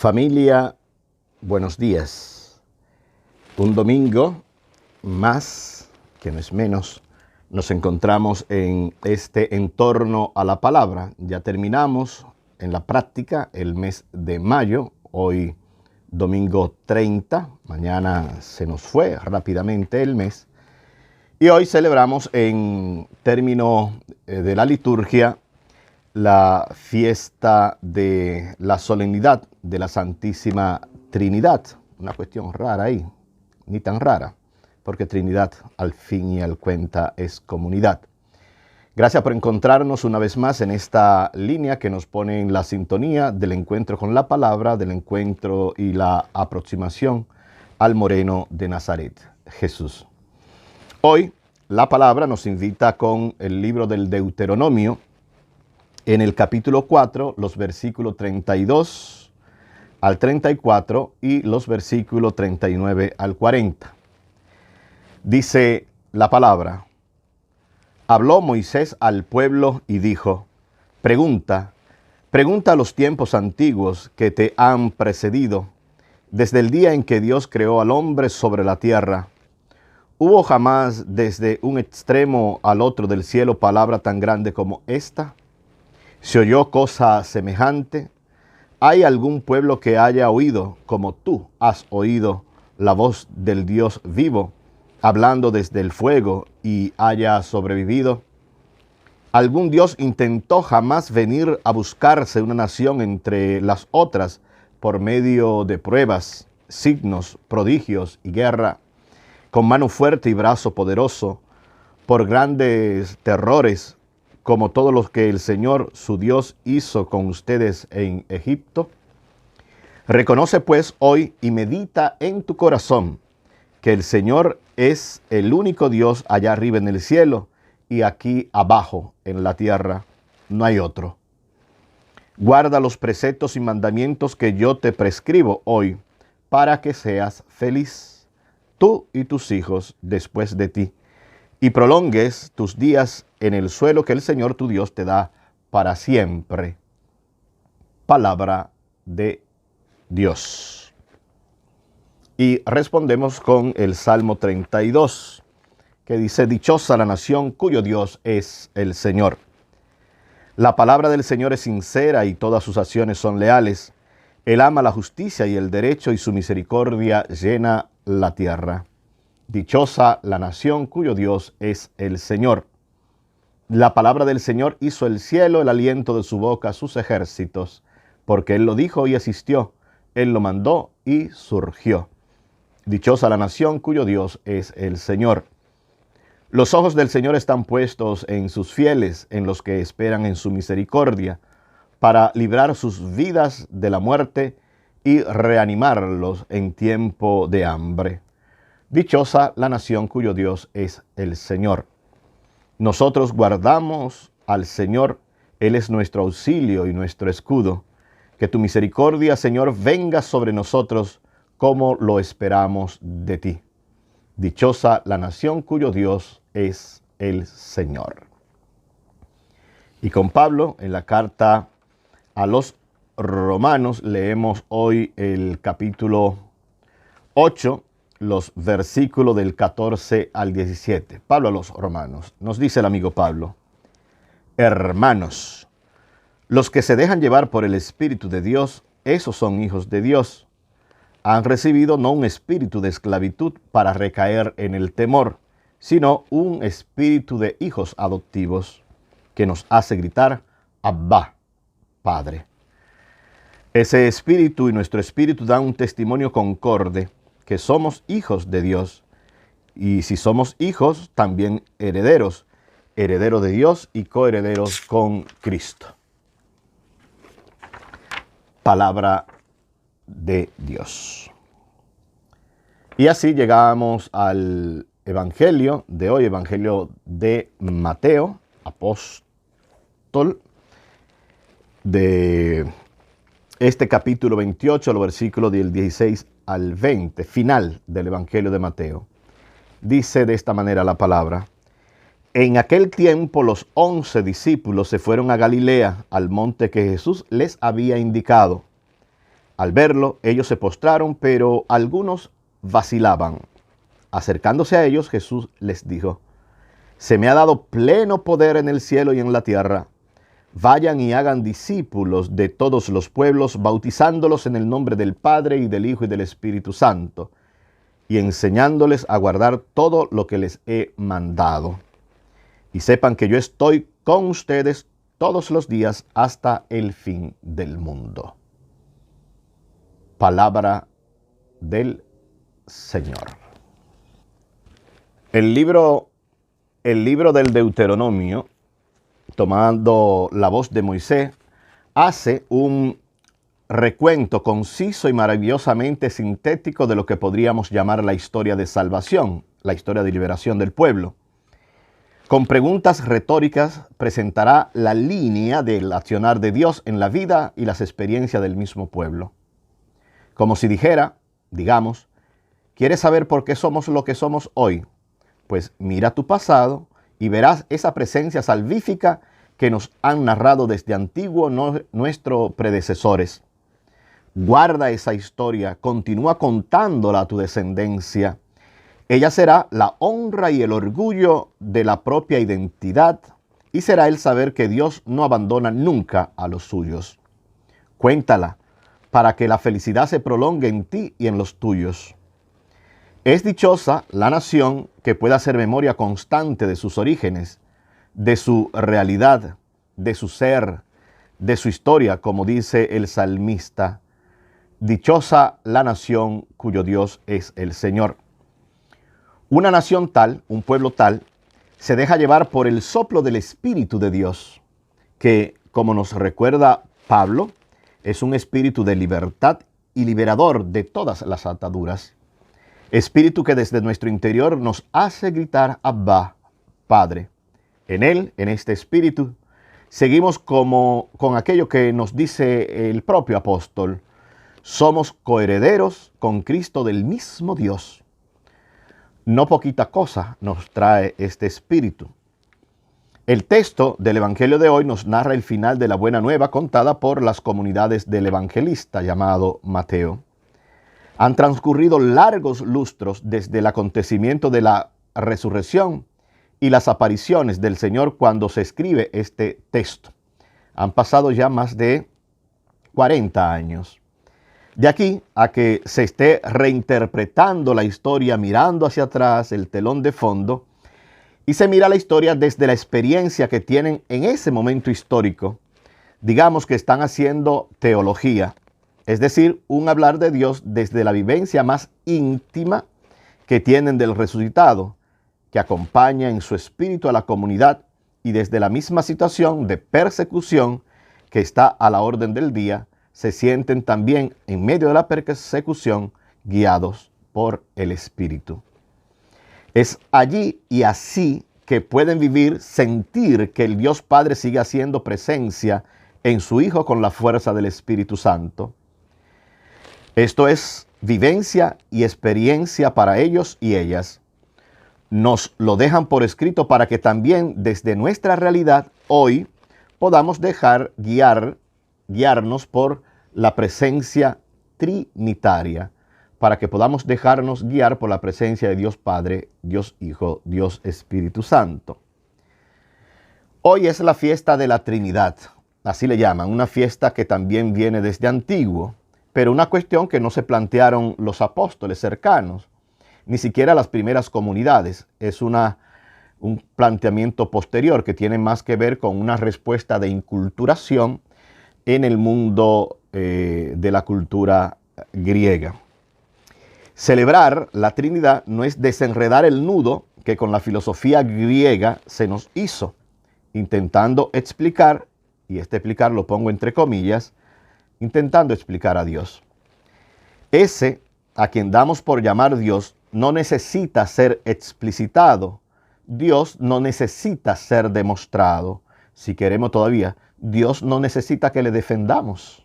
Familia, buenos días. Un domingo más, que no es menos, nos encontramos en este entorno a la palabra. Ya terminamos en la práctica el mes de mayo, hoy domingo 30, mañana se nos fue rápidamente el mes. Y hoy celebramos en términos de la liturgia la fiesta de la solemnidad de la Santísima Trinidad. Una cuestión rara ahí, ni tan rara, porque Trinidad al fin y al cuenta es comunidad. Gracias por encontrarnos una vez más en esta línea que nos pone en la sintonía del encuentro con la palabra, del encuentro y la aproximación al Moreno de Nazaret, Jesús. Hoy la palabra nos invita con el libro del Deuteronomio, en el capítulo 4, los versículos 32 al 34 y los versículos 39 al 40. Dice la palabra: Habló Moisés al pueblo y dijo: Pregunta a los tiempos antiguos que te han precedido, desde el día en que Dios creó al hombre sobre la tierra. ¿Hubo jamás desde un extremo al otro del cielo palabra tan grande como esta? ¿Se oyó cosa semejante? ¿Hay algún pueblo que haya oído, como tú has oído, la voz del Dios vivo, hablando desde el fuego y haya sobrevivido? ¿Algún Dios intentó jamás venir a buscarse una nación entre las otras por medio de pruebas, signos, prodigios y guerra, con mano fuerte y brazo poderoso, por grandes terrores, como todos los que el Señor su Dios hizo con ustedes en Egipto? Reconoce pues hoy y medita en tu corazón que el Señor es el único Dios allá arriba en el cielo y aquí abajo en la tierra. No hay otro. Guarda los preceptos y mandamientos que yo te prescribo hoy para que seas feliz, tú y tus hijos después de ti, y prolongues tus días en el suelo que el Señor tu Dios te da para siempre. Palabra de Dios. Y respondemos con el Salmo 32, que dice: Dichosa la nación cuyo Dios es el Señor. La palabra del Señor es sincera y todas sus acciones son leales. Él ama la justicia y el derecho, y su misericordia llena la tierra. Dichosa la nación cuyo Dios es el Señor. La palabra del Señor hizo el cielo, el aliento de su boca, sus ejércitos, porque Él lo dijo y existió, Él lo mandó y surgió. Dichosa la nación cuyo Dios es el Señor. Los ojos del Señor están puestos en sus fieles, en los que esperan en su misericordia, para librar sus vidas de la muerte y reanimarlos en tiempo de hambre. Dichosa la nación cuyo Dios es el Señor. Nosotros guardamos al Señor, Él es nuestro auxilio y nuestro escudo. Que tu misericordia, Señor, venga sobre nosotros como lo esperamos de ti. Dichosa la nación cuyo Dios es el Señor. Y con Pablo, en la carta a los Romanos, leemos hoy el capítulo 8, los versículos del 14 al 17. Pablo a los Romanos. Nos dice el amigo Pablo: Hermanos, los que se dejan llevar por el Espíritu de Dios, esos son hijos de Dios. Han recibido no un espíritu de esclavitud para recaer en el temor, sino un espíritu de hijos adoptivos que nos hace gritar: Abba, Padre. Ese espíritu y nuestro espíritu dan un testimonio concorde que somos hijos de Dios. Y si somos hijos, también herederos, herederos de Dios y coherederos con Cristo. Palabra de Dios. Y así llegamos al Evangelio de hoy, Evangelio de Mateo, apóstol, de este capítulo 28, los versículos del 16 al 20, final del Evangelio de Mateo. Dice de esta manera la palabra: En aquel tiempo los 11 discípulos se fueron a Galilea, al monte que Jesús les había indicado. Al verlo, ellos se postraron, pero algunos vacilaban. Acercándose a ellos, Jesús les dijo: se me ha dado pleno poder en el cielo y en la tierra. Vayan y hagan discípulos de todos los pueblos, bautizándolos en el nombre del Padre y del Hijo y del Espíritu Santo, y enseñándoles a guardar todo lo que les he mandado. Y sepan que yo estoy con ustedes todos los días hasta el fin del mundo. Palabra del Señor. El libro del Deuteronomio, tomando la voz de Moisés, hace un recuento conciso y maravillosamente sintético de lo que podríamos llamar la historia de salvación, la historia de liberación del pueblo. Con preguntas retóricas presentará la línea del accionar de Dios en la vida y las experiencias del mismo pueblo. Como si dijera, digamos, ¿quieres saber por qué somos lo que somos hoy? Pues mira tu pasado y verás esa presencia salvífica que nos han narrado desde antiguo nuestros predecesores. Guarda esa historia, continúa contándola a tu descendencia. Ella será la honra y el orgullo de la propia identidad y será el saber que Dios no abandona nunca a los suyos. Cuéntala para que la felicidad se prolongue en ti y en los tuyos. Es dichosa la nación que pueda hacer memoria constante de sus orígenes, de su realidad, de su ser, de su historia, como dice el salmista. Dichosa la nación cuyo Dios es el Señor. Una nación tal, un pueblo tal, se deja llevar por el soplo del Espíritu de Dios, que, como nos recuerda Pablo, es un espíritu de libertad y liberador de todas las ataduras. Espíritu que desde nuestro interior nos hace gritar Abba, Padre. En él, en este espíritu, seguimos con aquello que nos dice el propio apóstol. Somos coherederos con Cristo del mismo Dios. No poquita cosa nos trae este espíritu. El texto del Evangelio de hoy nos narra el final de la buena nueva contada por las comunidades del evangelista llamado Mateo. Han transcurrido largos lustros desde el acontecimiento de la resurrección y las apariciones del Señor cuando se escribe este texto. Han pasado ya más de 40 años. De aquí a que se esté reinterpretando la historia mirando hacia atrás, el telón de fondo, y se mira la historia desde la experiencia que tienen en ese momento histórico, digamos que están haciendo teología, es decir, un hablar de Dios desde la vivencia más íntima que tienen del resucitado, que acompaña en su espíritu a la comunidad y desde la misma situación de persecución que está a la orden del día, se sienten también en medio de la persecución guiados por el Espíritu. Es allí y así que pueden vivir, sentir que el Dios Padre sigue haciendo presencia en su Hijo con la fuerza del Espíritu Santo. Esto es vivencia y experiencia para ellos y ellas. Nos lo dejan por escrito para que también desde nuestra realidad hoy podamos dejar guiarnos por la presencia trinitaria, para que podamos dejarnos guiar por la presencia de Dios Padre, Dios Hijo, Dios Espíritu Santo. Hoy es la fiesta de la Trinidad, así le llaman, una fiesta que también viene desde antiguo, pero una cuestión que no se plantearon los apóstoles cercanos, ni siquiera las primeras comunidades. Es un planteamiento posterior que tiene más que ver con una respuesta de inculturación en el mundo de la cultura griega. Celebrar la Trinidad no es desenredar el nudo que con la filosofía griega se nos hizo, intentando explicar, y explicar lo pongo entre comillas, intentando explicar a Dios. Ese a quien damos por llamar Dios no necesita ser explicitado. Dios no necesita ser demostrado. Si queremos todavía, Dios no necesita que le defendamos.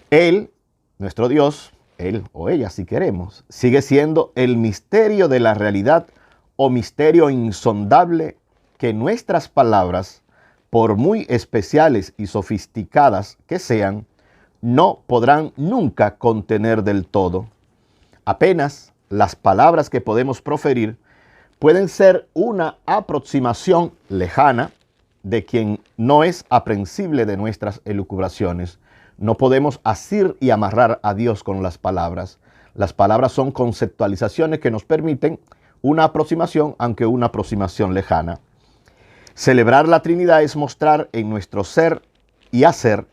Él, nuestro Dios, él o ella si queremos, sigue siendo el misterio de la realidad o misterio insondable que nuestras palabras, por muy especiales y sofisticadas que sean, no podrán nunca contener del todo. Apenas las palabras que podemos proferir pueden ser una aproximación lejana de quien no es aprensible de nuestras elucubraciones. No podemos asir y amarrar a Dios con las palabras. Las palabras son conceptualizaciones que nos permiten una aproximación, aunque una aproximación lejana. Celebrar la Trinidad es mostrar en nuestro ser y hacer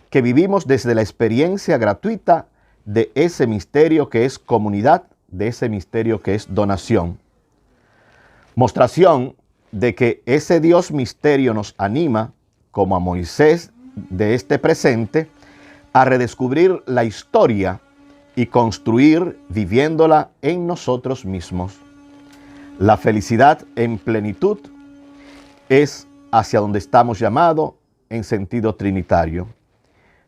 que vivimos desde la experiencia gratuita de ese misterio que es comunidad, de ese misterio que es donación. Mostración de que ese Dios misterio nos anima, como a Moisés de este presente, a redescubrir la historia y construir viviéndola en nosotros mismos. La felicidad en plenitud es hacia donde estamos llamados en sentido trinitario.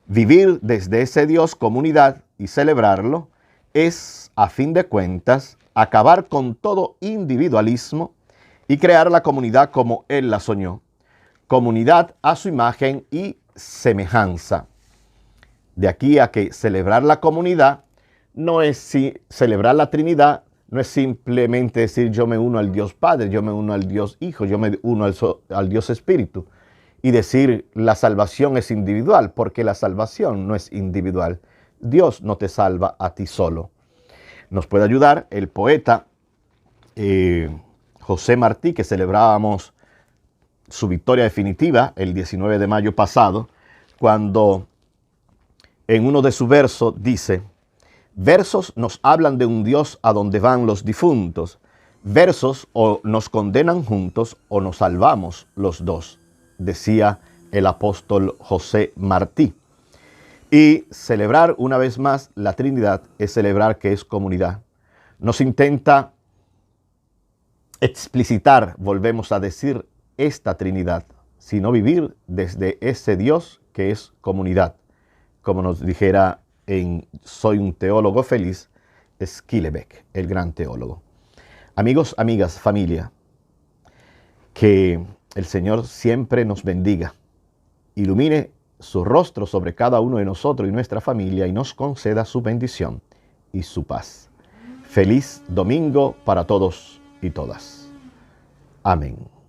Vivir desde ese Dios comunidad y celebrarlo es, a fin de cuentas, acabar con todo individualismo y crear la comunidad como Él la soñó. Comunidad a su imagen y semejanza. De aquí a que celebrar la comunidad no es celebrar la Trinidad, no es simplemente decir yo me uno al Dios Padre, yo me uno al Dios Hijo, yo me uno al Dios Espíritu. Y decir la salvación es individual, porque la salvación no es individual. Dios no te salva a ti solo. Nos puede ayudar el poeta José Martí, que celebrábamos su victoria definitiva el 19 de mayo pasado, cuando en uno de sus versos dice: versos nos hablan de un Dios a donde van los difuntos. Versos o nos condenan juntos o nos salvamos los dos, decía el apóstol José Martí. Y celebrar una vez más la Trinidad es celebrar que es comunidad. Nos intenta explicitar, volvemos a decir, esta Trinidad, sino vivir desde ese Dios que es comunidad. Como nos dijera en Soy un teólogo feliz, Schillebeeck, el gran teólogo. Amigos, amigas, familia, que el Señor siempre nos bendiga, ilumine su rostro sobre cada uno de nosotros y nuestra familia y nos conceda su bendición y su paz. Feliz domingo para todos y todas. Amén.